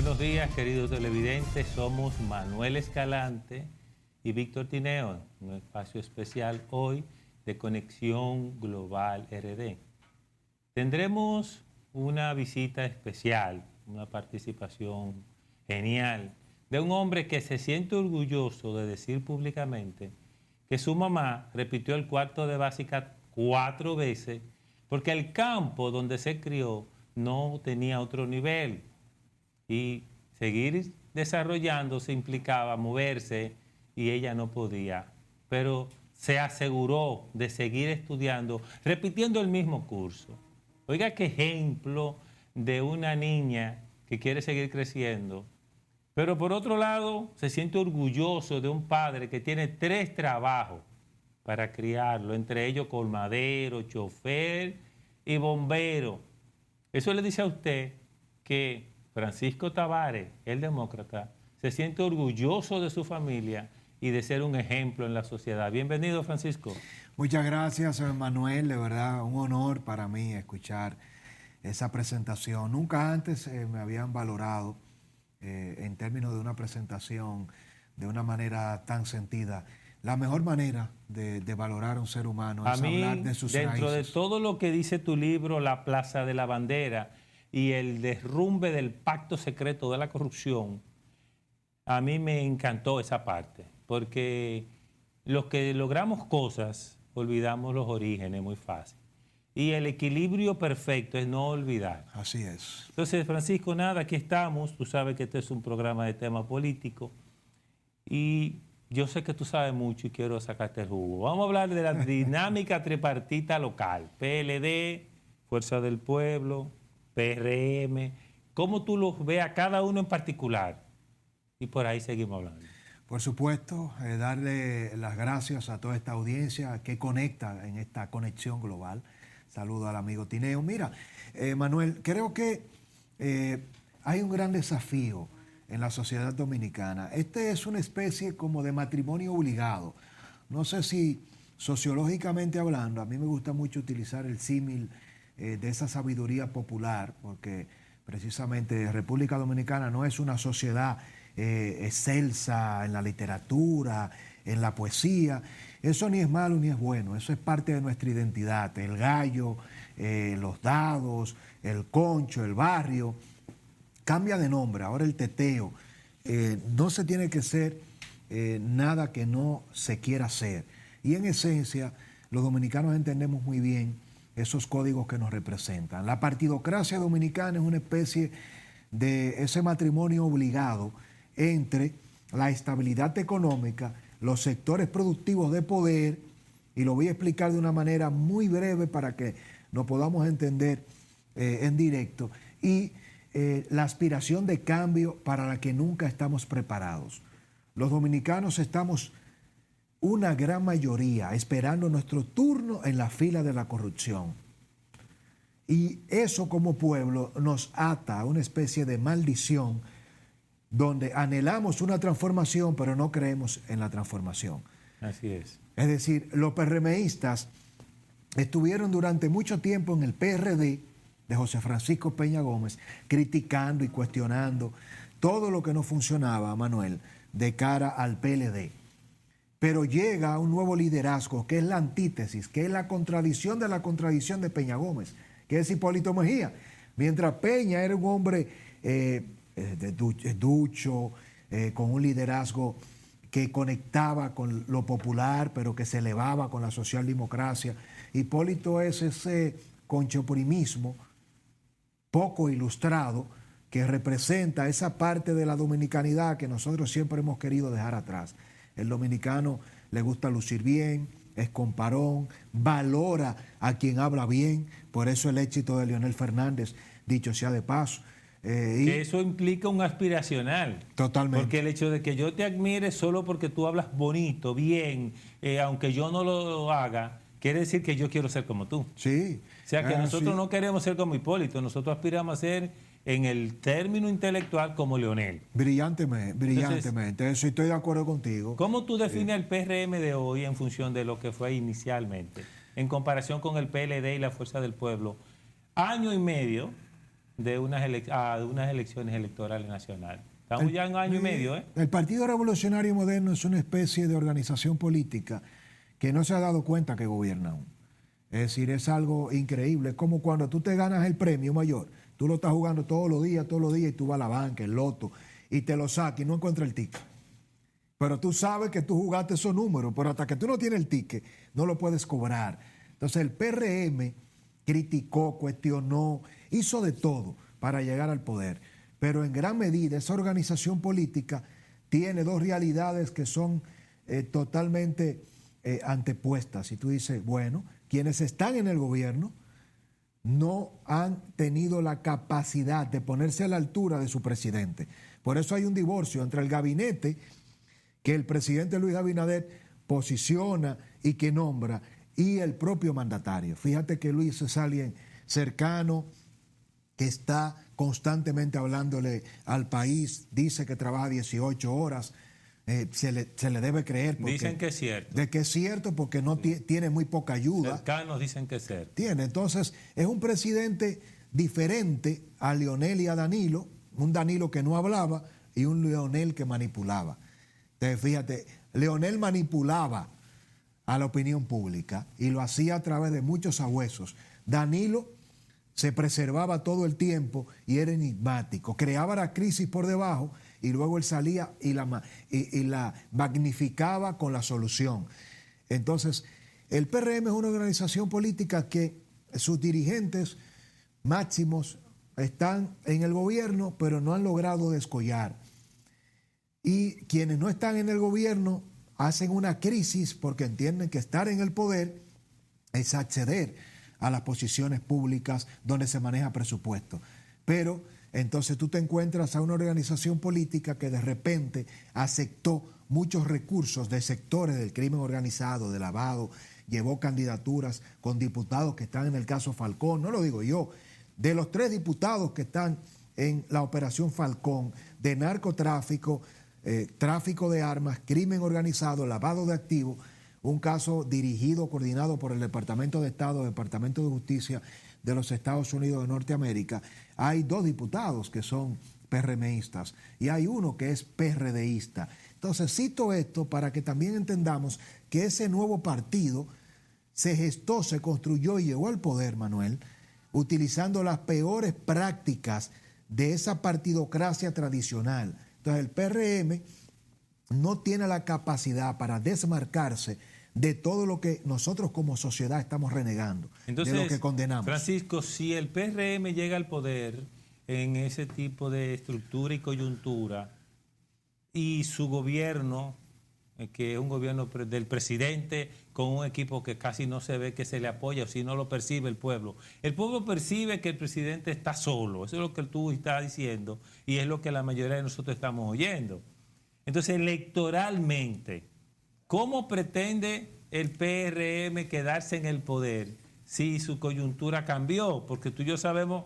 buenos días, queridos televidentes. Somos Manuel Escalante y Víctor Tineo, un espacio especial hoy de Conexión Global RD. Tendremos una visita especial, una participación genial de un hombre que se siente orgulloso de decir públicamente que su mamá repitió el cuarto de básica 4 veces porque el campo donde se crió no tenía otro nivel. Y seguir desarrollándose implicaba moverse y ella no podía. Pero se aseguró de seguir estudiando, repitiendo el mismo curso. Oiga qué ejemplo de una niña que quiere seguir creciendo. Pero por otro lado, se siente orgulloso de un padre que tiene 3 trabajos para criarlo, entre ellos colmadero, chofer y bombero. Eso le dice a usted que Francisco Tavares, el demócrata, se siente orgulloso de su familia y de ser un ejemplo en la sociedad. Bienvenido, Francisco. Muchas gracias, Manuel. De verdad, un honor para mí escuchar esa presentación. Nunca antes me habían valorado en términos de una presentación de una manera tan sentida. La mejor manera de valorar a un ser humano es hablar de sus raíces. Dentro de todo lo que dice tu libro, La Plaza de la Bandera, y el derrumbe del pacto secreto de la corrupción, a mí me encantó esa parte, porque los que logramos cosas olvidamos los orígenes muy fácil. Y el equilibrio perfecto es no olvidar. Así es. Entonces, Francisco, nada, aquí estamos. Tú sabes que este es un programa de tema político y yo sé que tú sabes mucho y quiero sacarte el jugo. Vamos a hablar de la dinámica tripartita local, PLD, Fuerza del Pueblo, PRM, cómo tú los ves a cada uno en particular. Y por ahí seguimos hablando. Por supuesto, darle las gracias a toda esta audiencia que conecta en esta conexión global. Saludo al amigo Tineo. Mira, Manuel, creo que hay un gran desafío en la sociedad dominicana. Este es una especie como de matrimonio obligado. No sé si sociológicamente hablando, a mí me gusta mucho utilizar el símil de esa sabiduría popular, porque precisamente República Dominicana no es una sociedad excelsa en la literatura, en la poesía. Eso ni es malo ni es bueno, eso es parte de nuestra identidad. El gallo, los dados, el concho, el barrio, cambia de nombre, ahora el teteo. No se tiene que ser nada que no se quiera hacer. Y en esencia, los dominicanos entendemos muy bien esos códigos que nos representan. La partidocracia dominicana es una especie de ese matrimonio obligado entre la estabilidad económica, los sectores productivos de poder, y lo voy a explicar de una manera muy breve para que nos podamos entender en directo, y la aspiración de cambio para la que nunca estamos preparados. Los dominicanos estamos, una gran mayoría, esperando nuestro turno en la fila de la corrupción. Y eso como pueblo nos ata a una especie de maldición donde anhelamos una transformación, pero no creemos en la transformación. Así es. Es decir, los PRMistas estuvieron durante mucho tiempo en el PRD de José Francisco Peña Gómez, criticando y cuestionando todo lo que no funcionaba, Manuel, de cara al PLD. Pero llega un nuevo liderazgo que es la antítesis, que es la contradicción de Peña Gómez, que es Hipólito Mejía. Mientras Peña era un hombre ducho, con un liderazgo que conectaba con lo popular, pero que se elevaba con la socialdemocracia. Hipólito es ese conchoprimismo poco ilustrado que representa esa parte de la dominicanidad que nosotros siempre hemos querido dejar atrás. El dominicano le gusta lucir bien, es comparón, valora a quien habla bien, por eso el éxito de Leonel Fernández, dicho sea de paso. Que eso implica un aspiracional. Totalmente. Porque el hecho de que yo te admire solo porque tú hablas bonito, bien, aunque yo no lo haga, quiere decir que yo quiero ser como tú. Sí. O sea que nosotros no queremos ser como Hipólito, nosotros aspiramos a ser, en el término intelectual, como Leonel. Brillantemente. Entonces, estoy de acuerdo contigo. ¿Cómo tú defines el PRM de hoy en función de lo que fue inicialmente, en comparación con el PLD y la Fuerza del Pueblo? Año y medio de unas elecciones electorales nacionales. Estamos ya en un año y medio, ¿eh? El Partido Revolucionario Moderno es una especie de organización política que no se ha dado cuenta que gobierna aún. Es decir, es algo increíble. Es como cuando tú te ganas el premio mayor. Tú lo estás jugando todos los días, y tú vas a la banca, el loto, y te lo sacas y no encuentras el ticket. Pero tú sabes que tú jugaste esos números, pero hasta que tú no tienes el ticket, no lo puedes cobrar. Entonces el PRM criticó, cuestionó, hizo de todo para llegar al poder. Pero en gran medida esa organización política tiene dos realidades que son totalmente antepuestas. Y tú dices, bueno, quienes están en el gobierno no han tenido la capacidad de ponerse a la altura de su presidente. Por eso hay un divorcio entre el gabinete que el presidente Luis Abinader posiciona y que nombra, y el propio mandatario. Fíjate que Luis es alguien cercano, que está constantemente hablándole al país, dice que trabaja 18 horas, se le debe creer. Dicen que es cierto. De que es cierto porque no tiene muy poca ayuda. Cercanos dicen que es cierto. Entonces es un presidente diferente a Leonel y a Danilo, un Danilo que no hablaba y un Leonel que manipulaba. Entonces fíjate, Leonel manipulaba a la opinión pública y lo hacía a través de muchos sabuesos. Danilo se preservaba todo el tiempo y era enigmático, creaba la crisis por debajo y luego él salía y la magnificaba con la solución. Entonces, el PRM es una organización política que sus dirigentes máximos están en el gobierno, pero no han logrado descollar. Y quienes no están en el gobierno hacen una crisis porque entienden que estar en el poder es acceder a las posiciones públicas donde se maneja presupuesto. Pero entonces tú te encuentras a una organización política que de repente aceptó muchos recursos de sectores del crimen organizado, de lavado, llevó candidaturas con diputados que están en el caso Falcón, no lo digo yo, de los 3 diputados que están en la operación Falcón, de narcotráfico, tráfico de armas, crimen organizado, lavado de activos, un caso dirigido, coordinado por el Departamento de Estado, Departamento de Justicia de los Estados Unidos de Norteamérica. Hay 2 diputados que son PRMistas y hay uno que es PRDista. Entonces cito esto para que también entendamos que ese nuevo partido se gestó, se construyó y llegó al poder, Manuel, utilizando las peores prácticas de esa partidocracia tradicional. Entonces el PRM no tiene la capacidad para desmarcarse de todo lo que nosotros como sociedad estamos renegando, entonces, de lo que condenamos. Francisco, si el PRM llega al poder en ese tipo de estructura y coyuntura y su gobierno, que es un gobierno del presidente con un equipo que casi no se ve que se le apoya, o si no lo percibe el pueblo percibe que el presidente está solo, eso es lo que tú estás diciendo y es lo que la mayoría de nosotros estamos oyendo. Entonces, electoralmente, ¿cómo pretende el PRM quedarse en el poder si su coyuntura cambió? Porque tú y yo sabemos,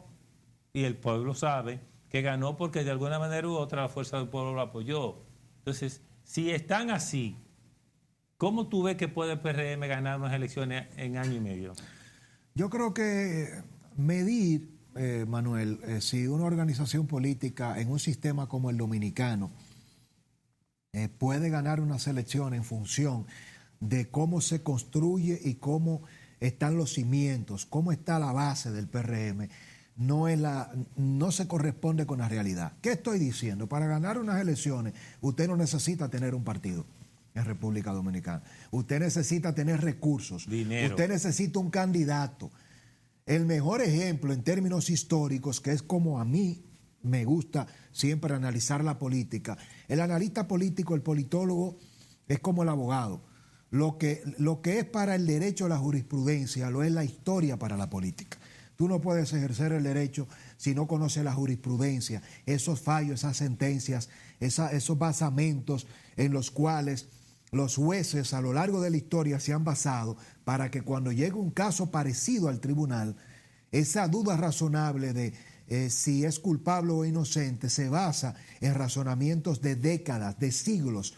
y el pueblo sabe, que ganó porque de alguna manera u otra la fuerza del pueblo lo apoyó. Entonces, si están así, ¿cómo tú ves que puede el PRM ganar unas elecciones en año y medio? Yo creo que medir, Manuel, si una organización política en un sistema como el dominicano puede ganar unas elecciones en función de cómo se construye y cómo están los cimientos, cómo está la base del PRM, no se corresponde con la realidad. ¿Qué estoy diciendo? Para ganar unas elecciones, usted no necesita tener un partido en República Dominicana. Usted necesita tener recursos. Dinero. Usted necesita un candidato. El mejor ejemplo en términos históricos, que es como a mí me gusta siempre analizar la política. El analista político, el politólogo, es como el abogado. Lo que es para el derecho la jurisprudencia, lo es la historia para la política. Tú no puedes ejercer el derecho si no conoces la jurisprudencia, esos fallos, esas sentencias, esos basamentos en los cuales los jueces a lo largo de la historia se han basado para que cuando llegue un caso parecido al tribunal, esa duda razonable de si es culpable o inocente se basa en razonamientos de décadas, de siglos,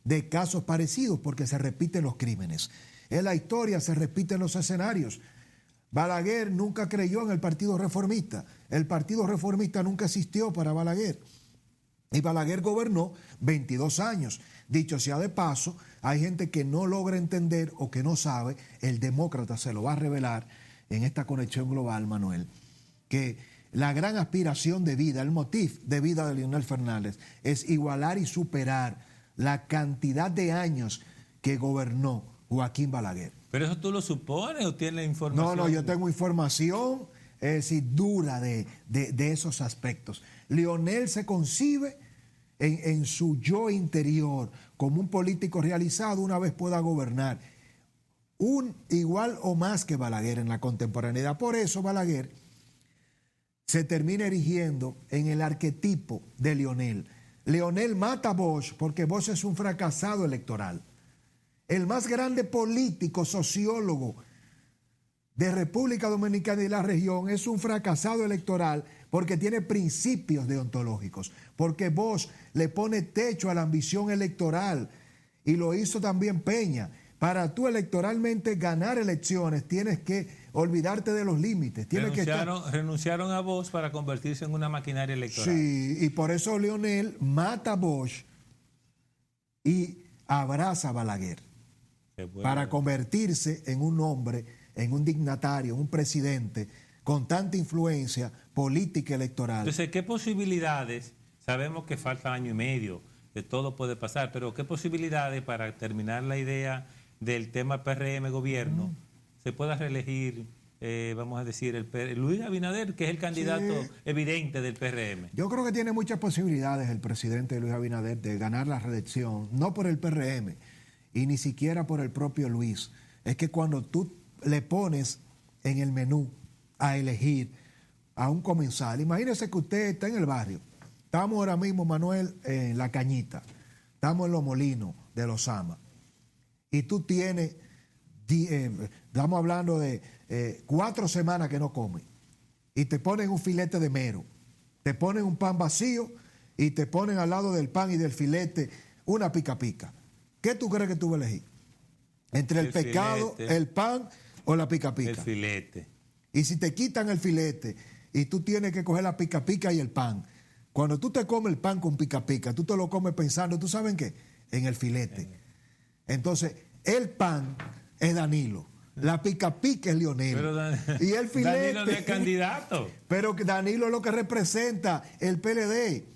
de casos parecidos, porque se repiten los crímenes. En la historia se repiten los escenarios. Balaguer nunca creyó en el Partido Reformista. el Partido Reformista nunca existió para Balaguer. Y Balaguer gobernó 22 años. Dicho sea de paso, hay gente que no logra entender o que no sabe, el demócrata se lo va a revelar en esta conexión global, Manuel, que la gran aspiración de vida, el motif de vida de Leonel Fernández es igualar y superar la cantidad de años que gobernó Joaquín Balaguer. ¿Pero eso tú lo supones o tienes información? No, yo tengo información dura de esos aspectos. Leonel se concibe en su yo interior como un político realizado una vez pueda gobernar. Igual o más que Balaguer en la contemporaneidad. Por eso Balaguer se termina erigiendo en el arquetipo de Leonel. Leonel mata a Bosch porque Bosch es un fracasado electoral. El más grande político, sociólogo de República Dominicana y la región es un fracasado electoral porque tiene principios deontológicos, porque Bosch le pone techo a la ambición electoral y lo hizo también Peña. Para tú electoralmente ganar elecciones tienes que olvidarte de los límites. Renunciaron a Bosch para convertirse en una maquinaria electoral. Sí, y por eso Leonel mata a Bosch y abraza a Balaguer para convertirse en un hombre, en un dignatario, un presidente con tanta influencia política electoral. Entonces, ¿qué posibilidades? Sabemos que falta año y medio, que todo puede pasar, pero ¿qué posibilidades para terminar la idea del tema PRM gobierno se pueda reelegir, vamos a decir, Luis Abinader, que es el candidato evidente del PRM? Yo creo que tiene muchas posibilidades el presidente Luis Abinader de ganar la reelección, no por el PRM y ni siquiera por el propio Luis. Es que cuando tú le pones en el menú a elegir a un comensal, imagínese que usted está en el barrio, estamos ahora mismo, Manuel, en La Cañita, estamos en Los Molinos de Los Amas, y tú tienes, estamos hablando de 4 semanas que no comes, y te ponen un filete de mero, te ponen un pan vacío y te ponen al lado del pan y del filete una pica pica. ¿Qué tú crees que tú vas a elegir? Entre el pescado, filete, el pan o la pica pica. El filete. Y si te quitan el filete y tú tienes que coger la pica pica y el pan, cuando tú te comes el pan con pica pica, tú te lo comes pensando, ¿tú sabes en qué? En el filete. Entonces, el pan es Danilo, la pica pica es Leonel. Y el filete. Danilo no es candidato. Pero Danilo es lo que representa el PLD.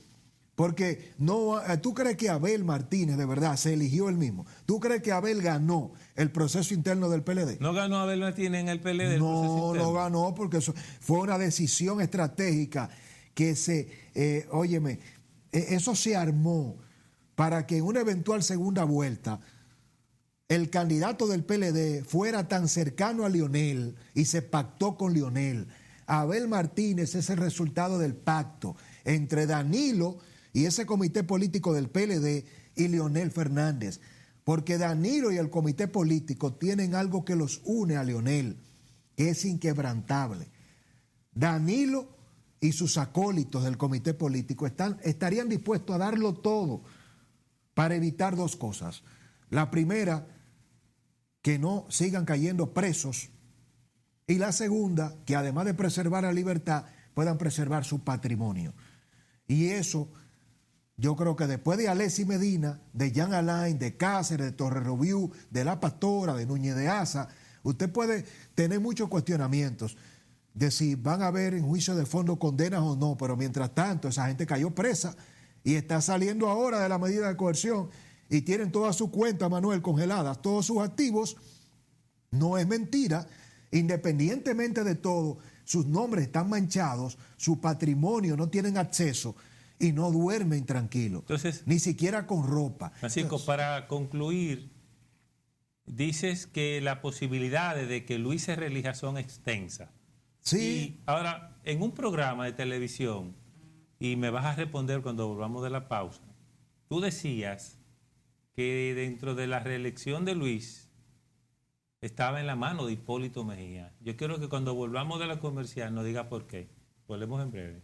Porque no, ¿tú crees que Abel Martínez de verdad se eligió él mismo? ¿Tú crees que Abel ganó el proceso interno del PLD? ¿No ganó Abel Martínez en el PLD? No, no ganó porque eso fue una decisión estratégica que eso se armó para que en una eventual segunda vuelta el candidato del PLD fuera tan cercano a Leonel y se pactó con Leonel. Abel Martínez es el resultado del pacto entre Danilo y ese comité político del PLD y Leonel Fernández, porque Danilo y el comité político tienen algo que los une a Leonel, que es inquebrantable. Danilo y sus acólitos del comité político estarían dispuestos a darlo todo para evitar 2 cosas. La primera, que no sigan cayendo presos, y la segunda, que además de preservar la libertad, puedan preservar su patrimonio. Y eso, yo creo que después de Alexis Medina, de Jean Alain, de Cáceres, de Torrerobiú, de La Pastora, de Núñez de Asa, usted puede tener muchos cuestionamientos de si van a haber en juicio de fondo condenas o no, pero mientras tanto esa gente cayó presa y está saliendo ahora de la medida de coerción y tienen todas sus cuentas, Manuel, congeladas, todos sus activos. No es mentira, independientemente de todo, sus nombres están manchados, su patrimonio no tienen acceso y no duermen tranquilos. Entonces, ni siquiera con ropa. Francisco, para concluir, dices que las posibilidades de que Luis se reelija son extensas. Sí. Y ahora, en un programa de televisión, y me vas a responder cuando volvamos de la pausa, tú decías que dentro de la reelección de Luis estaba en la mano de Hipólito Mejía. Yo quiero que cuando volvamos de la comercial nos diga por qué. Volvemos en breve.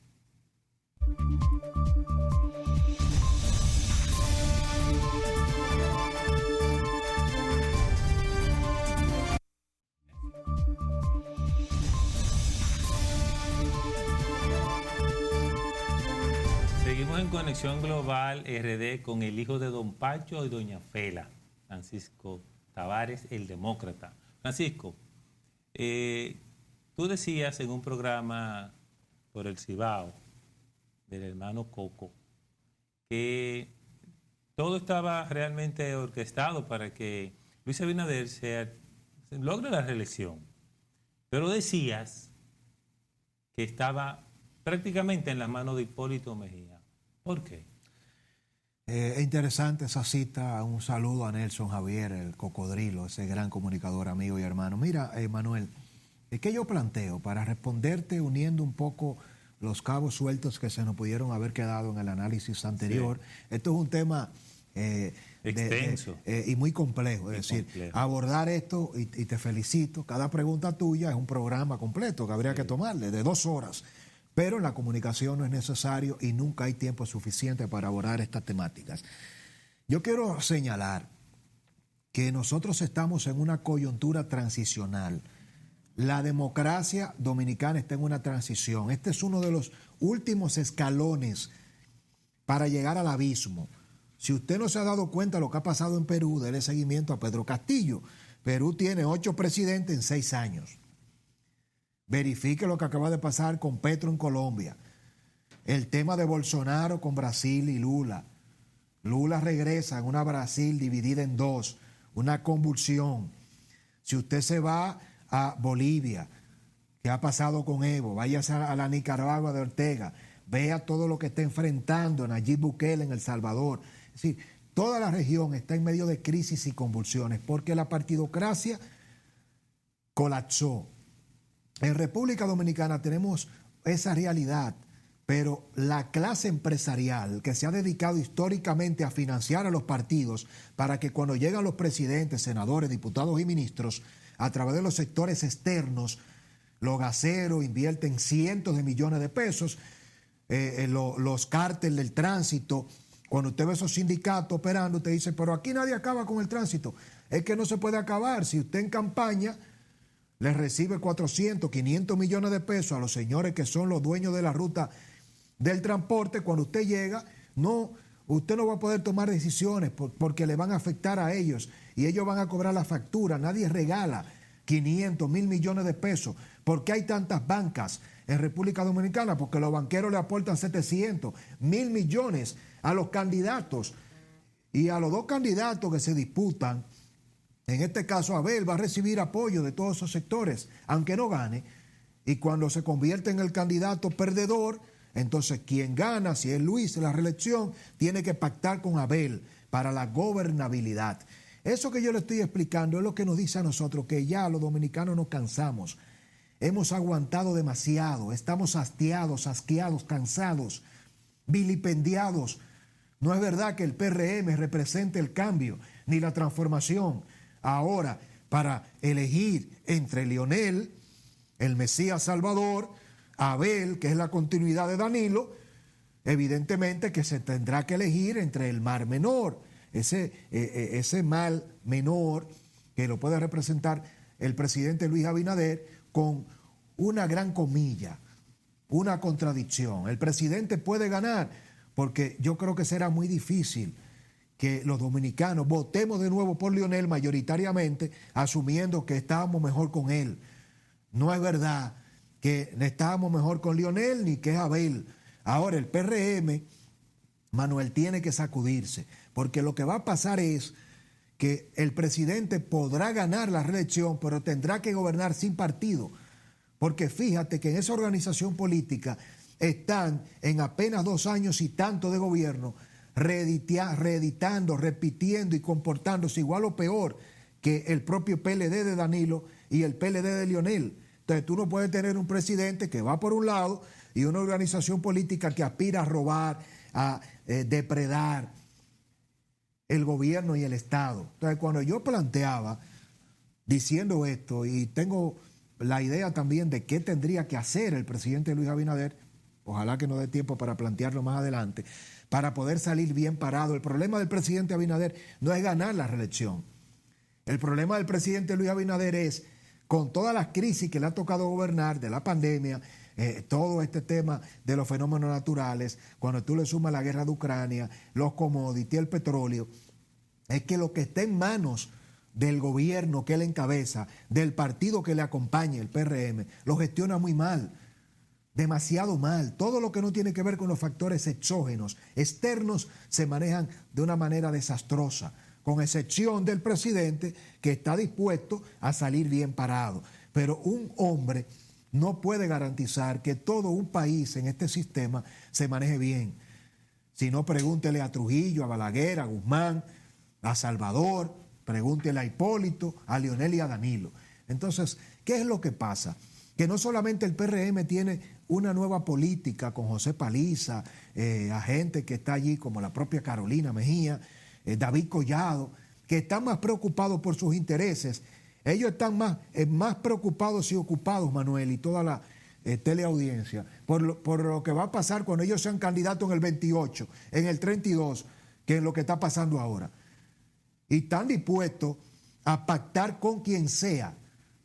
Seguimos en Conexión Global RD con el hijo de don Pacho y doña Fela, Francisco Tavares, el demócrata. Francisco, tú decías en un programa por el Cibao del hermano Coco que todo estaba realmente orquestado para que Luis Abinader logre la reelección. Pero decías que estaba prácticamente en las manos de Hipólito Mejía. ¿Por qué? Es interesante esa cita. Un saludo a Nelson Javier, el cocodrilo, ese gran comunicador, amigo y hermano. Mira, Manuel, ¿qué yo planteo para responderte uniendo un poco los cabos sueltos que se nos pudieron haber quedado en el análisis anterior? Sí. Esto es un tema extenso y muy complejo. Es decir, abordar esto, y te felicito, cada pregunta tuya es un programa completo que habría que tomarle de 2 horas. Pero en la comunicación no es necesario y nunca hay tiempo suficiente para abordar estas temáticas. Yo quiero señalar que nosotros estamos en una coyuntura transicional. La democracia dominicana está en una transición. Este es uno de los últimos escalones para llegar al abismo. Si usted no se ha dado cuenta de lo que ha pasado en Perú, déle seguimiento a Pedro Castillo. Perú tiene 8 presidentes en 6 años. Verifique lo que acaba de pasar con Petro en Colombia. El tema de Bolsonaro con Brasil y Lula. Lula regresa en una Brasil dividida en 2, una convulsión. Si usted se va a Bolivia, ¿qué ha pasado con Evo? Váyase a la Nicaragua de Ortega, vea todo lo que está enfrentando Nayib Bukele en El Salvador. Es decir, toda la región está en medio de crisis y convulsiones porque la partidocracia colapsó. En República Dominicana tenemos esa realidad, pero la clase empresarial que se ha dedicado históricamente a financiar a los partidos para que cuando llegan los presidentes, senadores, diputados y ministros, a través de los sectores externos, los gaseros invierten cientos de millones de pesos, los cárteles del tránsito. Cuando usted ve esos sindicatos operando, usted dice, pero aquí nadie acaba con el tránsito. Es que no se puede acabar. Si usted en campaña les recibe 400, 500 millones de pesos a los señores que son los dueños de la ruta del transporte, cuando usted llega, usted no va a poder tomar decisiones porque le van a afectar a ellos y ellos van a cobrar la factura. Nadie regala 500, 1.000 millones de pesos. ¿Por qué hay tantas bancas en República Dominicana? Porque los banqueros le aportan 700, 1.000 millones a los candidatos. Y a los 2 candidatos que se disputan, en este caso Abel va a recibir apoyo de todos esos sectores, aunque no gane. Y cuando se convierte en el candidato perdedor, entonces quien gana, si es Luis en la reelección, tiene que pactar con Abel para la gobernabilidad. Eso que yo le estoy explicando es lo que nos dice a nosotros que ya los dominicanos nos cansamos. Hemos aguantado demasiado, estamos hastiados, asqueados, cansados, vilipendiados. No es verdad que el PRM represente el cambio ni la transformación. Ahora, para elegir entre Leonel, el Mesías Salvador, Abel, que es la continuidad de Danilo, evidentemente que se tendrá que elegir entre el Mar Menor, ese mal menor que lo puede representar el presidente Luis Abinader con una gran comilla, una contradicción. El presidente puede ganar porque yo creo que será muy difícil que los dominicanos votemos de nuevo por Leonel mayoritariamente, asumiendo que estábamos mejor con él. No es verdad que estábamos mejor con Leonel ni que es Abel. Ahora el PRM, Manuel, tiene que sacudirse, porque lo que va a pasar es que el presidente podrá ganar la reelección, pero tendrá que gobernar sin partido. Porque fíjate que en esa organización política están en apenas 2 años y tanto de gobierno, reeditando, repitiendo y comportándose igual o peor que el propio PLD de Danilo y el PLD de Leonel. Entonces tú no puedes tener un presidente que va por un lado y una organización política que aspira a robar, a depredar el gobierno y el Estado. Entonces cuando yo planteaba diciendo esto, y tengo la idea también de qué tendría que hacer el presidente Luis Abinader, ojalá que no dé tiempo para plantearlo más adelante, para poder salir bien parado. El problema del presidente Abinader no es ganar la reelección. El problema del presidente Luis Abinader es, con todas las crisis que le ha tocado gobernar, de la pandemia, todo este tema de los fenómenos naturales, cuando tú le sumas la guerra de Ucrania, los commodities, el petróleo, es que lo que está en manos del gobierno que él encabeza, del partido que le acompaña, el PRM, lo gestiona muy mal, demasiado mal. Todo lo que no tiene que ver con los factores exógenos, externos, se manejan de una manera desastrosa, con excepción del presidente que está dispuesto a salir bien parado. Pero un hombre no puede garantizar que todo un país en este sistema se maneje bien. Si no, pregúntele a Trujillo, a Balaguer, a Guzmán, a Salvador, pregúntele a Hipólito, a Leonel y a Danilo. Entonces, ¿qué es lo que pasa? Que no solamente el PRM tiene una nueva política con José Paliza, a gente que está allí como la propia Carolina Mejía, David Collado, que están más preocupados por sus intereses. Ellos están más preocupados y ocupados, Manuel, y toda la teleaudiencia, por lo que va a pasar cuando ellos sean candidatos en el 28, en el 32, que es lo que está pasando ahora. Y están dispuestos a pactar con quien sea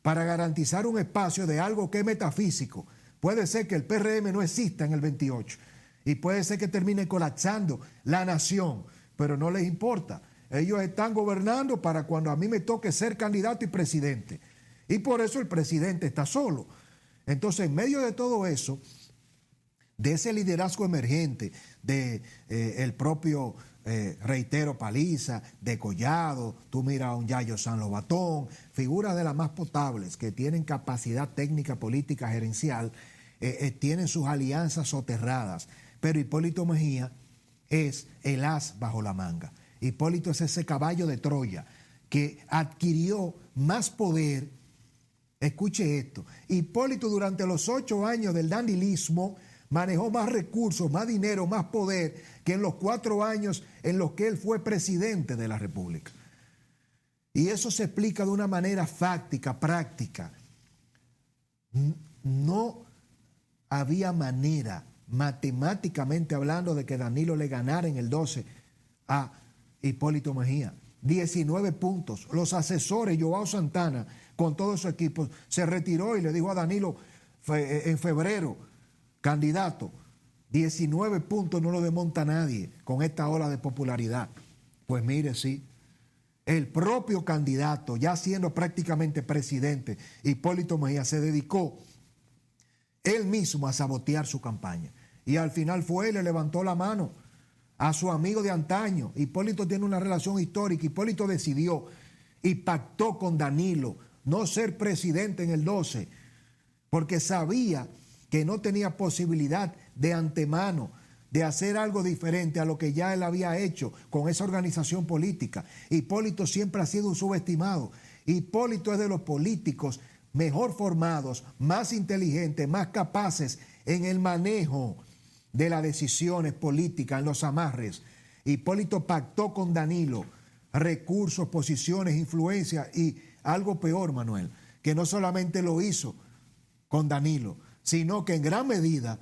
para garantizar un espacio de algo que es metafísico. Puede ser que el PRM no exista en el 28 y puede ser que termine colapsando la nación, pero no les importa. Ellos están gobernando para cuando a mí me toque ser candidato y presidente. Y por eso el presidente está solo. Entonces, en medio de todo eso, de ese liderazgo emergente, de el propio, reitero, Paliza, de Collado, tú miras a un Yayo San Lobatón, figuras de las más potables que tienen capacidad técnica, política, gerencial, tienen sus alianzas soterradas. Pero Hipólito Mejía es el as bajo la manga. Hipólito es ese caballo de Troya que adquirió más poder. Escuche esto, Hipólito durante los 8 años del dandilismo manejó más recursos, más dinero, más poder que en los 4 años en los que él fue presidente de la República. Y eso se explica de una manera fáctica, práctica. No había manera, matemáticamente hablando, de que Danilo le ganara en el 12 a Hipólito Mejía. 19 puntos. Los asesores, Joao Santana, con todo su equipo, se retiró y le dijo a Danilo en febrero, candidato, 19 puntos no lo desmonta nadie con esta ola de popularidad. Pues mire, sí, el propio candidato, ya siendo prácticamente presidente, Hipólito Mejía, se dedicó él mismo a sabotear su campaña. Y al final fue y le levantó la mano a su amigo de antaño. Hipólito tiene una relación histórica. Hipólito decidió y pactó con Danilo no ser presidente en el 12, porque sabía que no tenía posibilidad de antemano de hacer algo diferente a lo que ya él había hecho con esa organización política. Hipólito siempre ha sido un subestimado. Hipólito es de los políticos mejor formados, más inteligentes, más capaces en el manejo de las decisiones políticas, en los amarres. Hipólito pactó con Danilo recursos, posiciones, influencias y algo peor, Manuel, que no solamente lo hizo con Danilo, sino que en gran medida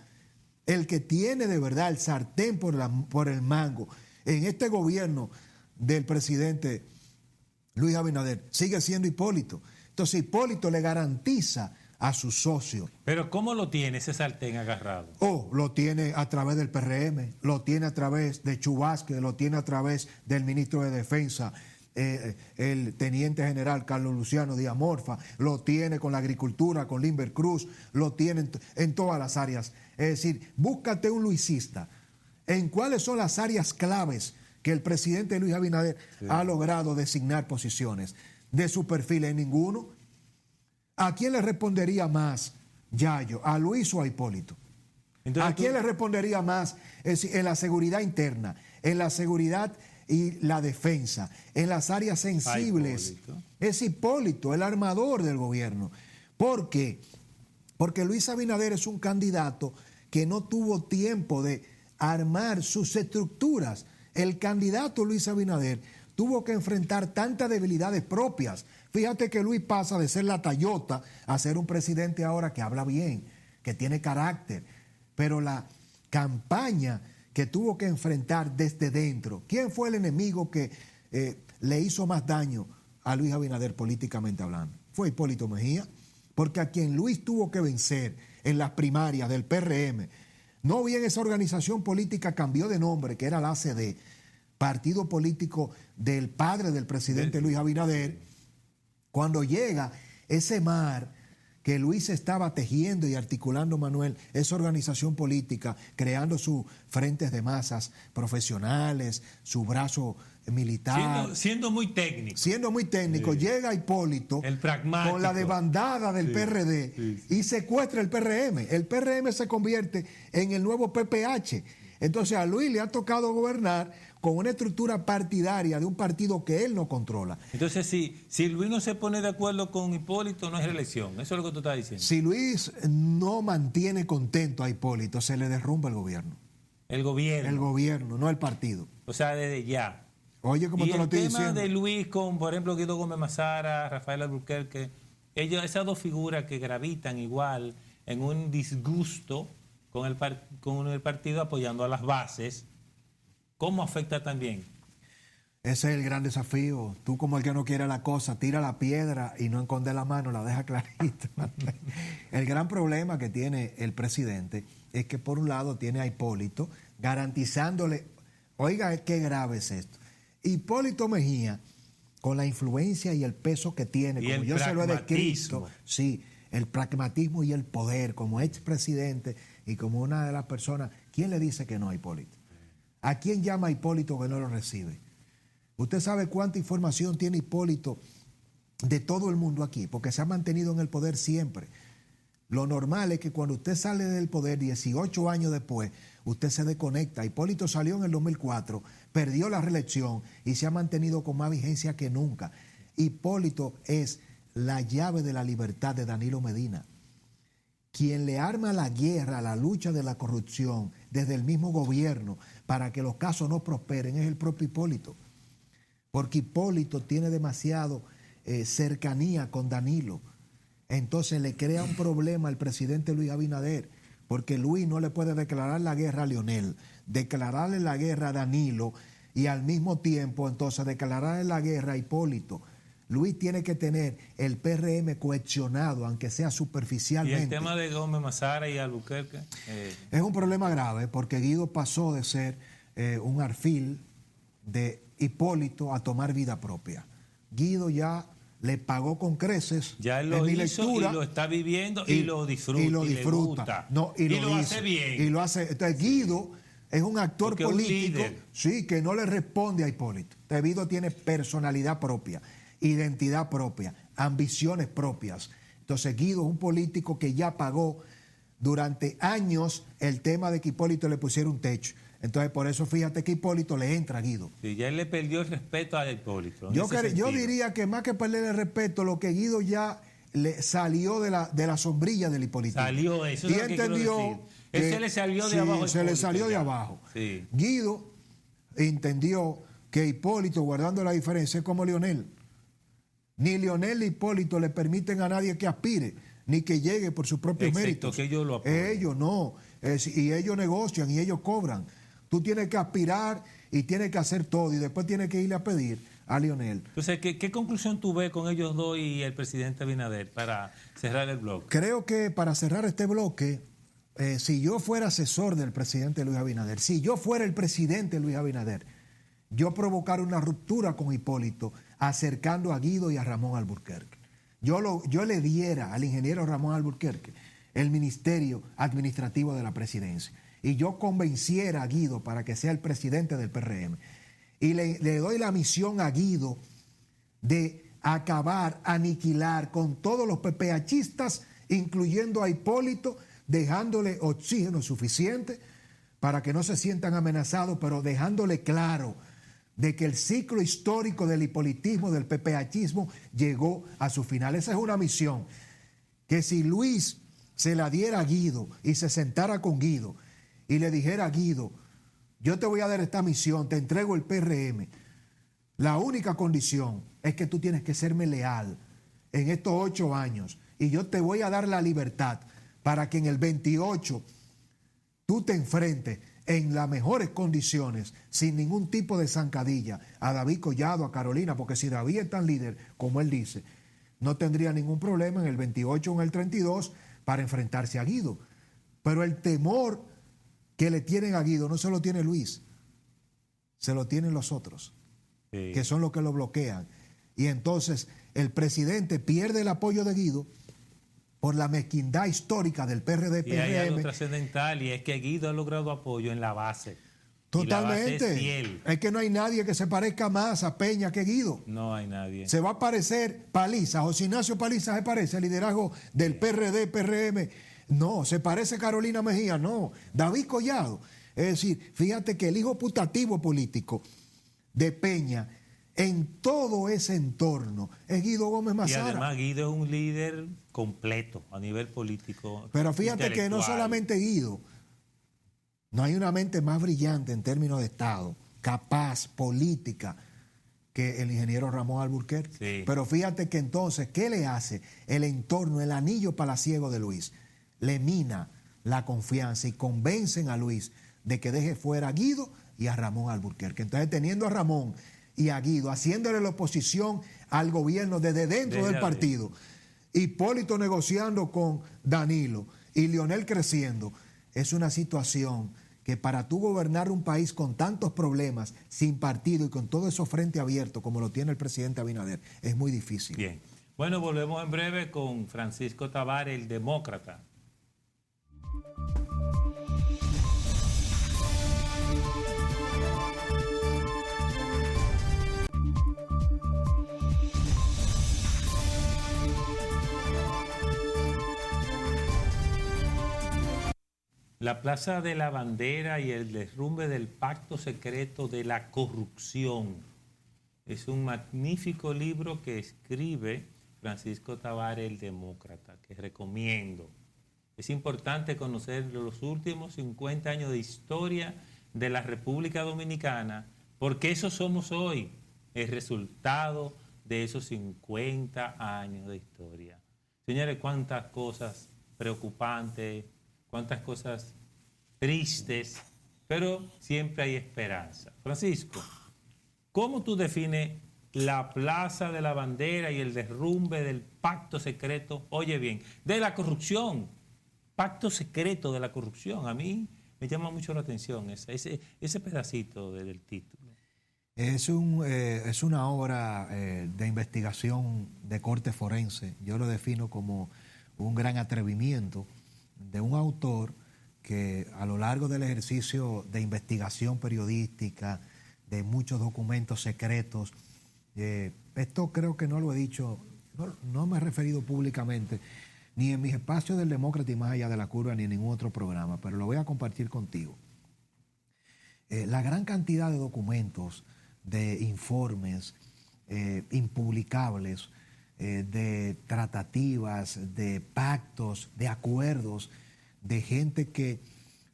el que tiene de verdad el sartén por el mango en este gobierno del presidente Luis Abinader sigue siendo Hipólito. Entonces Hipólito le garantiza a sus socios. Pero ¿cómo lo tiene ese sartén agarrado? Lo tiene a través del PRM, lo tiene a través de Chu Vázquez, lo tiene a través del ministro de Defensa, el teniente general Carlos Luciano Díaz Morfa, lo tiene con la agricultura, con Limber Cruz, lo tiene en todas las áreas. Es decir, búscate un luisista. ¿En cuáles son las áreas claves que el presidente Luis Abinader ha logrado designar posiciones? De su perfil en ninguno. ¿A quién le respondería más Yayo? ¿A Luis o a Hipólito? Entonces, ¿a quién le respondería más en la seguridad interna, en la seguridad y la defensa, en las áreas sensibles? Es Hipólito, el armador del gobierno. ¿Por qué? Porque Luis Abinader es un candidato que no tuvo tiempo de armar sus estructuras. El candidato Luis Abinader tuvo que enfrentar tantas debilidades propias. Fíjate que Luis pasa de ser la Tayota a ser un presidente ahora que habla bien, que tiene carácter. Pero la campaña que tuvo que enfrentar desde dentro, ¿quién fue el enemigo que le hizo más daño a Luis Abinader políticamente hablando? Fue Hipólito Mejía, porque a quien Luis tuvo que vencer en las primarias del PRM. No bien esa organización política cambió de nombre, que era la ACD, partido político del padre del presidente Luis Abinader. Cuando llega ese mar que Luis estaba tejiendo y articulando, Manuel, esa organización política, creando sus frentes de masas profesionales, su brazo militar. Siendo muy técnico. Siendo muy técnico, sí. Llega Hipólito el pragmático, con la desbandada del PRD y secuestra el PRM. El PRM se convierte en el nuevo PPH. Entonces a Luis le ha tocado gobernar con una estructura partidaria de un partido que él no controla. Entonces, si Luis no se pone de acuerdo con Hipólito, no es reelección. Eso es lo que tú estás diciendo. Si Luis no mantiene contento a Hipólito, se le derrumba el gobierno. El gobierno. El gobierno, no el partido. O sea, desde ya. Oye, como te lo estoy diciendo. Y el tema de Luis con, por ejemplo, Guido Gómez Mazara, Rafael Alburquerque, esas dos figuras que gravitan igual en un disgusto con el partido apoyando a las bases, ¿cómo afecta también? Ese es el gran desafío. Tú, como el que no quiere la cosa, tira la piedra y no esconde la mano, la deja clarita. El gran problema que tiene el presidente es que, por un lado, tiene a Hipólito garantizándole, oiga, qué grave es esto. Hipólito Mejía, con la influencia y el peso que tiene, y como yo se lo he descrito, sí, el pragmatismo y el poder, como expresidente y como una de las personas, ¿quién le dice que no a Hipólito? ¿A quién llama a Hipólito que no lo recibe? ¿Usted sabe cuánta información tiene Hipólito de todo el mundo aquí? Porque se ha mantenido en el poder siempre. Lo normal es que cuando usted sale del poder 18 años después, usted se desconecta. Hipólito salió en el 2004, perdió la reelección y se ha mantenido con más vigencia que nunca. Hipólito es la llave de la libertad de Danilo Medina. Quien le arma la guerra, la lucha de la corrupción desde el mismo gobierno para que los casos no prosperen es el propio Hipólito. Porque Hipólito tiene demasiado cercanía con Danilo. Entonces le crea un problema al presidente Luis Abinader, porque Luis no le puede declarar la guerra a Leonel, declararle la guerra a Danilo y al mismo tiempo entonces declararle la guerra a Hipólito. Luis tiene que tener el PRM cohesionado, aunque sea superficialmente. ¿Y el tema de Gómez Mazara y Alburquerque? Es un problema grave, porque Guido pasó de ser un alfil de Hipólito a tomar vida propia. Guido ya le pagó con creces. Ya él lo hizo lectura, y lo está viviendo y lo disfruta. Y lo disfruta. Y lo hace bien. Y lo hace. Entonces Guido es un actor porque político, sí, que no le responde a Hipólito. Guido tiene personalidad propia, identidad propia, ambiciones propias. Entonces Guido es un político que ya pagó durante años el tema de que Hipólito le pusiera un techo. Entonces, por eso fíjate que Hipólito le entra a Guido. Sí, ya él le perdió el respeto a Hipólito. Yo diría que más que perderle el respeto, lo que Guido ya le salió de la sombrilla del Hipólito. Salió eso. Y entendió que se le salió de abajo. Se le salió de abajo. Sí. Guido entendió que Hipólito, guardando la diferencia, es como Leonel. Ni Leonel ni Hipólito le permiten a nadie que aspire, ni que llegue por sus propios méritos. Que ellos lo apoyan. Ellos no. Y ellos negocian y ellos cobran. Tú tienes que aspirar y tienes que hacer todo y después tienes que irle a pedir a Leonel. Entonces, ¿qué conclusión tú ves con ellos dos y el presidente Abinader para cerrar el bloque? Creo que para cerrar este bloque, si yo fuera asesor del presidente Luis Abinader, si yo fuera el presidente Luis Abinader, yo provocara una ruptura con Hipólito acercando a Guido y a Ramón Alburquerque. Yo le diera al ingeniero Ramón Alburquerque el ministerio administrativo de la presidencia. Y yo convenciera a Guido para que sea el presidente del PRM. Y le doy la misión a Guido de acabar, aniquilar con todos los PPHistas, incluyendo a Hipólito, dejándole oxígeno suficiente para que no se sientan amenazados, pero dejándole claro de que el ciclo histórico del hipolitismo, del PPHismo, llegó a su final. Esa es una misión que si Luis se la diera a Guido y se sentara con Guido y le dijera a Guido, yo te voy a dar esta misión, te entrego el PRM, la única condición es que tú tienes que serme leal en estos 8 años y yo te voy a dar la libertad para que en el 28 tú te enfrentes en las mejores condiciones, sin ningún tipo de zancadilla, a David Collado, a Carolina, porque si David es tan líder como él dice, no tendría ningún problema en el 28 o en el 32 para enfrentarse a Guido. Pero el temor que le tienen a Guido no se lo tiene Luis, se lo tienen los otros, Sí. que son los que lo bloquean. Y entonces el presidente pierde el apoyo de Guido por la mezquindad histórica del Y hay algo PRD-PRM. trascendental, y es que Guido ha logrado apoyo en la base. Totalmente. Y la base es fiel. Es que no hay nadie que se parezca más a Peña que Guido. No hay nadie. Se va a parecer Paliza, José Ignacio Paliza se parece al liderazgo del PRD, PRM. No, se parece Carolina Mejía, no. David Collado. Es decir, fíjate que el hijo putativo político de Peña en todo ese entorno es Guido Gómez Y Mazara. además Guido es un líder completo a nivel político. Pero fíjate que no intelectual. solamente Guido, no hay una mente más brillante en términos de Estado, capaz, política, que el ingeniero Ramón Alburquerque. Sí. Pero fíjate que entonces, ¿qué le hace el entorno, el anillo palaciego de Luis? Le mina la confianza y convencen a Luis de que deje fuera a Guido y a Ramón Alburquerque. Entonces, teniendo a Ramón y a Guido haciéndole la oposición al gobierno desde dentro Desde del partido, Hipólito negociando con Danilo y Lionel creciendo, es una situación que para tú gobernar un país con tantos problemas, sin partido y con todo eso frente abierto como lo tiene el presidente Abinader, es muy difícil. Bien. Bueno, volvemos en breve con Francisco Tavares, el demócrata. La Plaza de la Bandera y el derrumbe del pacto secreto de la corrupción. Es un magnífico libro que escribe Francisco Tavares, el demócrata, que recomiendo. Es importante conocer los últimos 50 años de historia de la República Dominicana, porque eso somos hoy, el resultado de esos 50 años de historia. Señores, cuántas cosas preocupantes, cuántas cosas tristes, pero siempre hay esperanza. Francisco, ¿cómo tú defines la Plaza de la Bandera y el derrumbe del pacto secreto? Oye bien, de la corrupción, pacto secreto de la corrupción. A mí me llama mucho la atención ese pedacito del título. Es una obra de investigación de corte forense. Yo lo defino como un gran atrevimiento de un autor que a lo largo del ejercicio de investigación periodística, de muchos documentos secretos, esto creo que no lo he dicho, no me he referido públicamente, ni en mis espacios del Demócrata y Más Allá de la Curva, ni en ningún otro programa, pero lo voy a compartir contigo. La gran cantidad de documentos, de informes impublicables, de tratativas, de pactos, de acuerdos, de gente que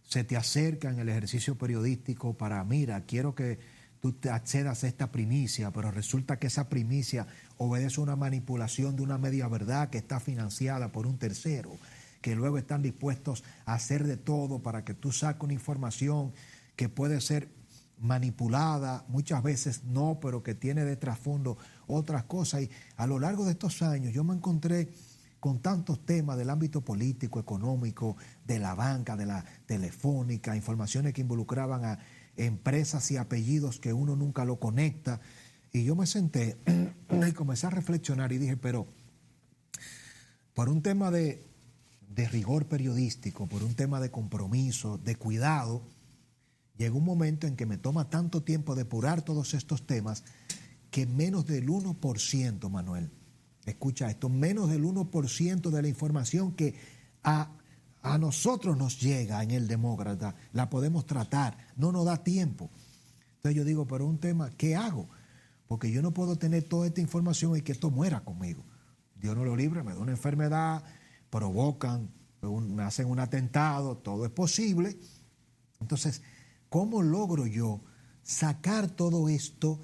se te acerca en el ejercicio periodístico para, mira, quiero que tú te accedas a esta primicia, pero resulta que esa primicia obedece a una manipulación de una media verdad que está financiada por un tercero, que luego están dispuestos a hacer de todo para que tú saques una información que puede ser manipulada, muchas veces no, pero que tiene de trasfondo otras cosas. Y a lo largo de estos años yo me encontré con tantos temas del ámbito político, económico, de la banca, de la telefónica, informaciones que involucraban a empresas y apellidos que uno nunca lo conecta. Y yo me senté y comencé a reflexionar y dije, pero por un tema de rigor periodístico, por un tema de compromiso, de cuidado, llegó un momento en que me toma tanto tiempo depurar todos estos temas que menos del 1%, Manuel, escucha esto, menos del 1% de la información que a nosotros nos llega en el Demócrata, la podemos tratar, no nos da tiempo. Entonces yo digo, pero un tema, ¿qué hago? Porque yo no puedo tener toda esta información y que esto muera conmigo. Dios no lo libre, me da una enfermedad, provocan, me hacen un atentado, todo es posible. Entonces, ¿cómo logro yo sacar todo esto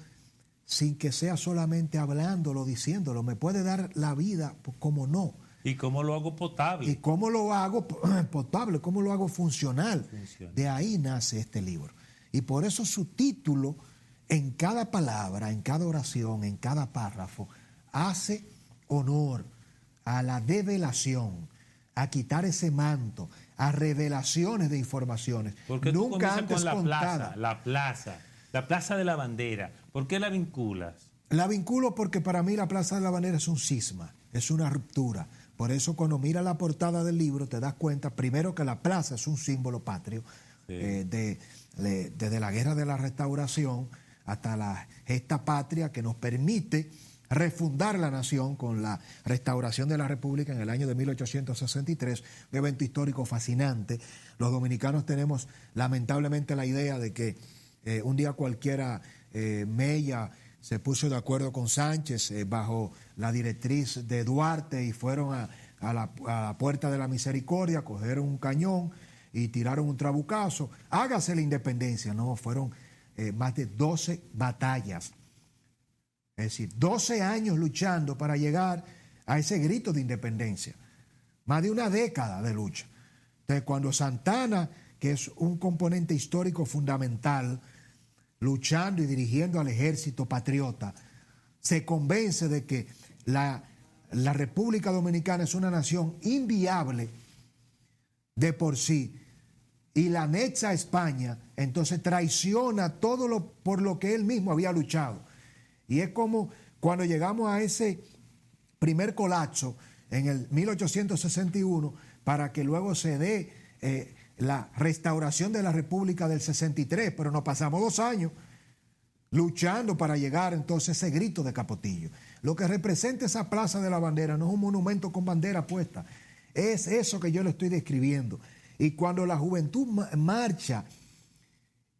sin que sea solamente hablándolo, diciéndolo? Me puede dar la vida, como no. ¿Y cómo lo hago potable? ¿Y cómo lo hago potable? ¿Cómo lo hago funcional? De ahí nace este libro. Y por eso su título, en cada palabra, en cada oración, en cada párrafo, hace honor a la develación, a quitar ese manto, a revelaciones de informaciones. Porque tú Nunca comienzas antes con contadas. la plaza de la bandera. ¿Por qué la vinculas? La vinculo porque para mí la Plaza de la Bandera es un cisma, es una ruptura. Por eso cuando mira la portada del libro te das cuenta, primero, que la plaza es un símbolo patrio, Sí. desde la Guerra de la Restauración hasta la gesta patria que nos permite refundar la nación con la restauración de la República en el año de 1863, un evento histórico fascinante. Los dominicanos tenemos lamentablemente la idea de que un día cualquiera Mella se puso de acuerdo con Sánchez bajo la directriz de Duarte y fueron a la Puerta de la Misericordia, cogieron un cañón y tiraron un trabucazo. Hágase la independencia. No, fueron más de 12 batallas. Es decir, 12 años luchando para llegar a ese grito de independencia. Más de una década de lucha. Entonces, cuando Santana, que es un componente histórico fundamental, luchando y dirigiendo al ejército patriota, se convence de que la República Dominicana es una nación inviable de por sí y la anexa a España, entonces traiciona todo por lo que él mismo había luchado. Y es como cuando llegamos a ese primer colapso en el 1861 para que luego se dé la restauración de la República del 63, pero nos pasamos 2 años luchando para llegar entonces a ese grito de Capotillo. Lo que representa esa Plaza de la Bandera no es un monumento con bandera puesta, es eso que yo le estoy describiendo. Y cuando la juventud marcha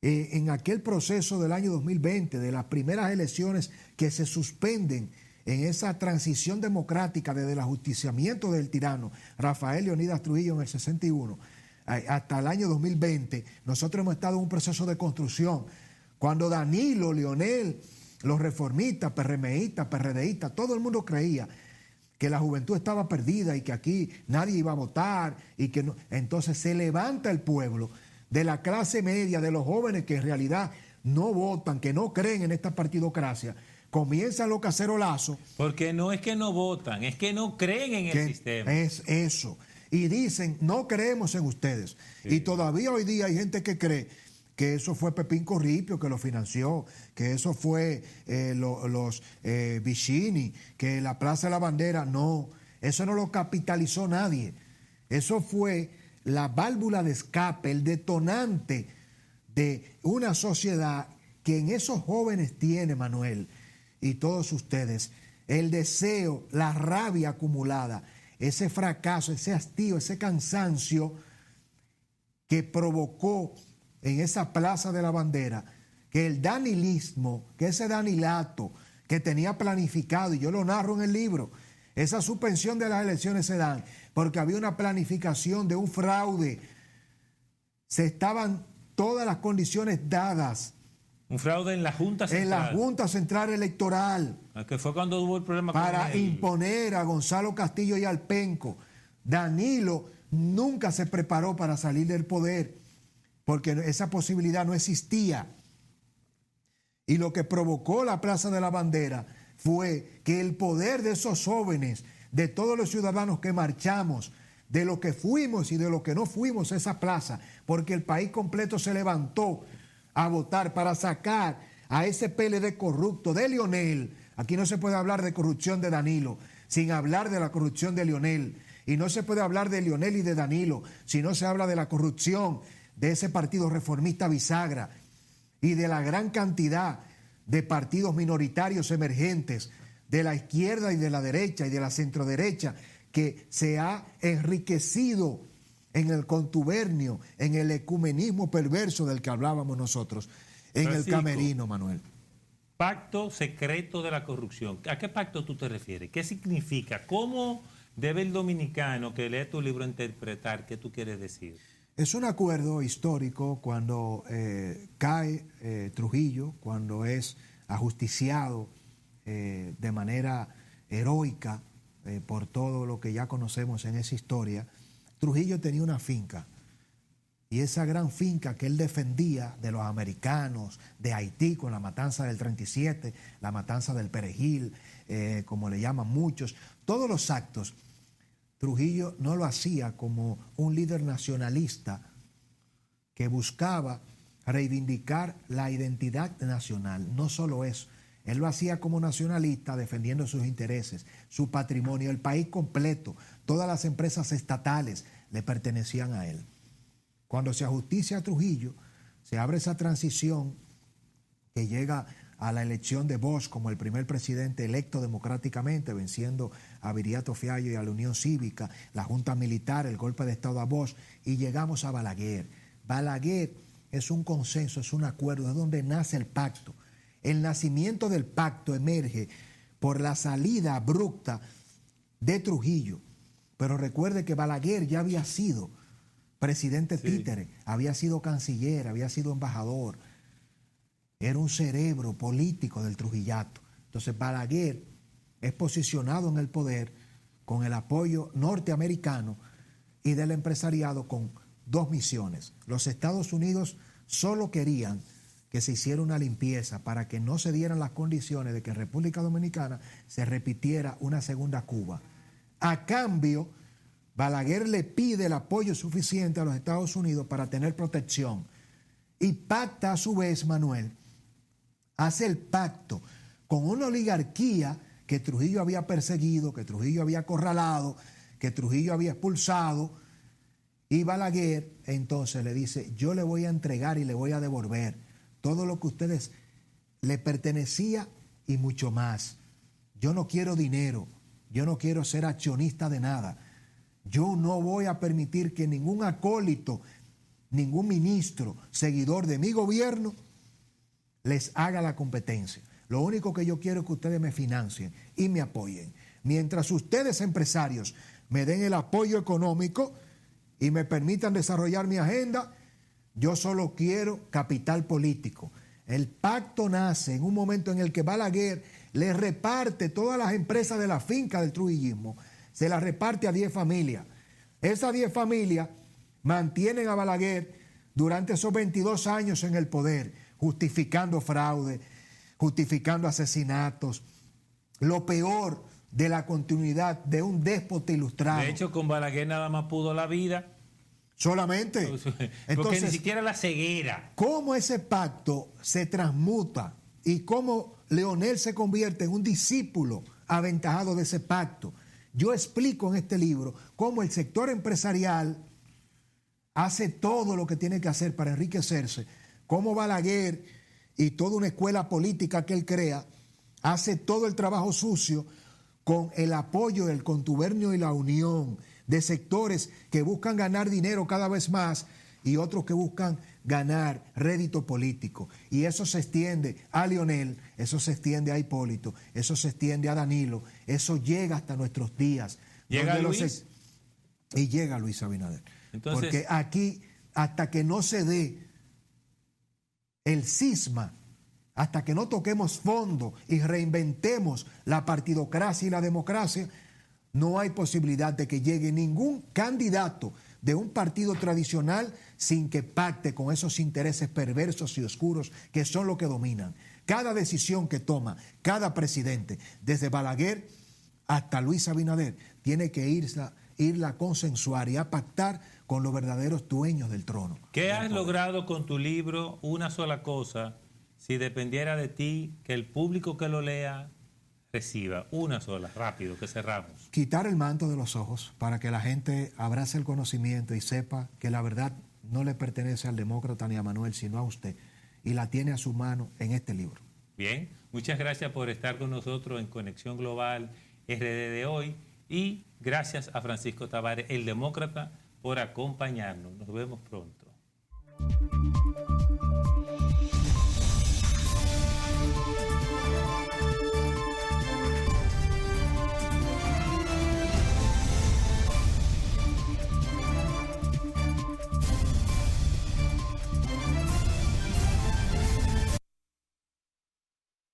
en aquel proceso del año 2020, de las primeras elecciones que se suspenden en esa transición democrática desde el ajusticiamiento del tirano Rafael Leonidas Trujillo en el 61, hasta el año 2020, nosotros hemos estado en un proceso de construcción. Cuando Danilo, Leonel, los reformistas, PRMistas, PRDistas, todo el mundo creía que la juventud estaba perdida y que aquí nadie iba a votar y que no. Entonces se levanta el pueblo de la clase media, de los jóvenes que en realidad no votan, que no creen en esta partidocracia. Comienzan los cacerolazos. Porque no es que no votan, es que no creen en el sistema. Es eso. Y dicen, no creemos en ustedes. Sí. Y todavía hoy día hay gente que cree que eso fue Pepín Corripio que lo financió, que eso fue los Vicini, que la Plaza de la Bandera. No, eso no lo capitalizó nadie. Eso fue la válvula de escape, el detonante de una sociedad que en esos jóvenes tiene, Manuel, y todos ustedes, el deseo, la rabia acumulada, ese fracaso, ese hastío, ese cansancio que provocó en esa Plaza de la Bandera, que el danilismo, que ese danilato que tenía planificado, y yo lo narro en el libro, esa suspensión de las elecciones se dan porque había una planificación de un fraude, se estaban todas las condiciones dadas. Un fraude en la Junta Central. En la Junta Central Electoral. Que fue cuando hubo el problema para imponer a Gonzalo Castillo y al Penco. Danilo nunca se preparó para salir del poder, porque esa posibilidad no existía. Y lo que provocó la Plaza de la Bandera fue que el poder de esos jóvenes, de todos los ciudadanos que marchamos, de lo que fuimos y de lo que no fuimos a esa plaza, porque el país completo se levantó a votar para sacar a ese PLD corrupto de Leonel. Aquí no se puede hablar de corrupción de Danilo sin hablar de la corrupción de Leonel. Y no se puede hablar de Leonel y de Danilo si no se habla de la corrupción de ese partido reformista bisagra y de la gran cantidad de partidos minoritarios emergentes de la izquierda y de la derecha y de la centroderecha que se ha enriquecido en el contubernio, en el ecumenismo perverso del que hablábamos nosotros, en Francisco, el camerino, Manuel. Pacto secreto de la corrupción. ¿A qué pacto tú te refieres? ¿Qué significa? ¿Cómo debe el dominicano que lee tu libro interpretar qué tú quieres decir? Es un acuerdo histórico cuando cae Trujillo, cuando es ajusticiado de manera heroica por todo lo que ya conocemos en esa historia. Trujillo tenía una finca, y esa gran finca que él defendía de los americanos, de Haití con la matanza del 37, la matanza del Perejil, como le llaman muchos, todos los actos Trujillo no lo hacía como un líder nacionalista que buscaba reivindicar la identidad nacional. No solo eso, él lo hacía como nacionalista defendiendo sus intereses, su patrimonio, el país completo, todas las empresas estatales le pertenecían a él. Cuando se ajusticia a Trujillo, se abre esa transición que llega a la elección de Bosch como el primer presidente electo democráticamente, venciendo a Viriato Fiallo y a la Unión Cívica, la Junta Militar, el golpe de Estado a Bosch, y llegamos a Balaguer. Balaguer es un consenso, es un acuerdo, es donde nace el pacto. El nacimiento del pacto emerge por la salida abrupta de Trujillo. Pero recuerde que Balaguer ya había sido presidente títere, había sido canciller, había sido embajador. Era un cerebro político del trujillato. Entonces Balaguer es posicionado en el poder con el apoyo norteamericano y del empresariado con dos misiones. Los Estados Unidos solo querían que se hiciera una limpieza para que no se dieran las condiciones de que en República Dominicana se repitiera una segunda Cuba. A cambio, Balaguer le pide el apoyo suficiente a los Estados Unidos para tener protección. Y pacta a su vez, Manuel, hace el pacto con una oligarquía que Trujillo había perseguido, que Trujillo había acorralado, que Trujillo había expulsado. Y Balaguer entonces le dice, yo le voy a entregar y le voy a devolver todo lo que a ustedes le pertenecía y mucho más. Yo no quiero dinero, yo no quiero ser accionista de nada. Yo no voy a permitir que ningún acólito, ningún ministro, seguidor de mi gobierno, les haga la competencia. Lo único que yo quiero es que ustedes me financien y me apoyen. Mientras ustedes, empresarios, me den el apoyo económico y me permitan desarrollar mi agenda, yo solo quiero capital político. El pacto nace en un momento en el que Balaguer le reparte todas las empresas de la finca del trujillismo, se las reparte a 10 familias. Esas 10 familias mantienen a Balaguer durante esos 22 años en el poder, justificando fraude, justificando asesinatos, lo peor de la continuidad de un déspota ilustrado. De hecho, con Balaguer nada más pudo la vida. Solamente. Porque Entonces, ni siquiera la ceguera. ¿Cómo ese pacto se transmuta y cómo Leonel se convierte en un discípulo aventajado de ese pacto? Yo explico en este libro cómo el sector empresarial hace todo lo que tiene que hacer para enriquecerse, cómo Balaguer y toda una escuela política que él crea hace todo el trabajo sucio con el apoyo del contubernio y la unión de sectores que buscan ganar dinero cada vez más y otros que buscan ganar rédito político. Y eso se extiende a Leonel, eso se extiende a Hipólito, eso se extiende a Danilo, eso llega hasta nuestros días. ¿Llega Luis? Y llega Luis Abinader. Entonces, porque aquí, hasta que no se dé el cisma, hasta que no toquemos fondo y reinventemos la partidocracia y la democracia, no hay posibilidad de que llegue ningún candidato de un partido tradicional sin que pacte con esos intereses perversos y oscuros que son los que dominan. Cada decisión que toma cada presidente, desde Balaguer hasta Luis Abinader, tiene que irla a consensuar y a pactar con los verdaderos dueños del trono. ¿Qué has logrado con tu libro? Una sola cosa, si dependiera de ti, que el público que lo lea reciba. Una sola, rápido, que cerramos. Quitar el manto de los ojos para que la gente abrace el conocimiento y sepa que la verdad no le pertenece al demócrata ni a Manuel, sino a usted, y la tiene a su mano en este libro. Bien, muchas gracias por estar con nosotros en Conexión Global RD de hoy y gracias a Francisco Tavares, el demócrata, por acompañarnos. Nos vemos pronto.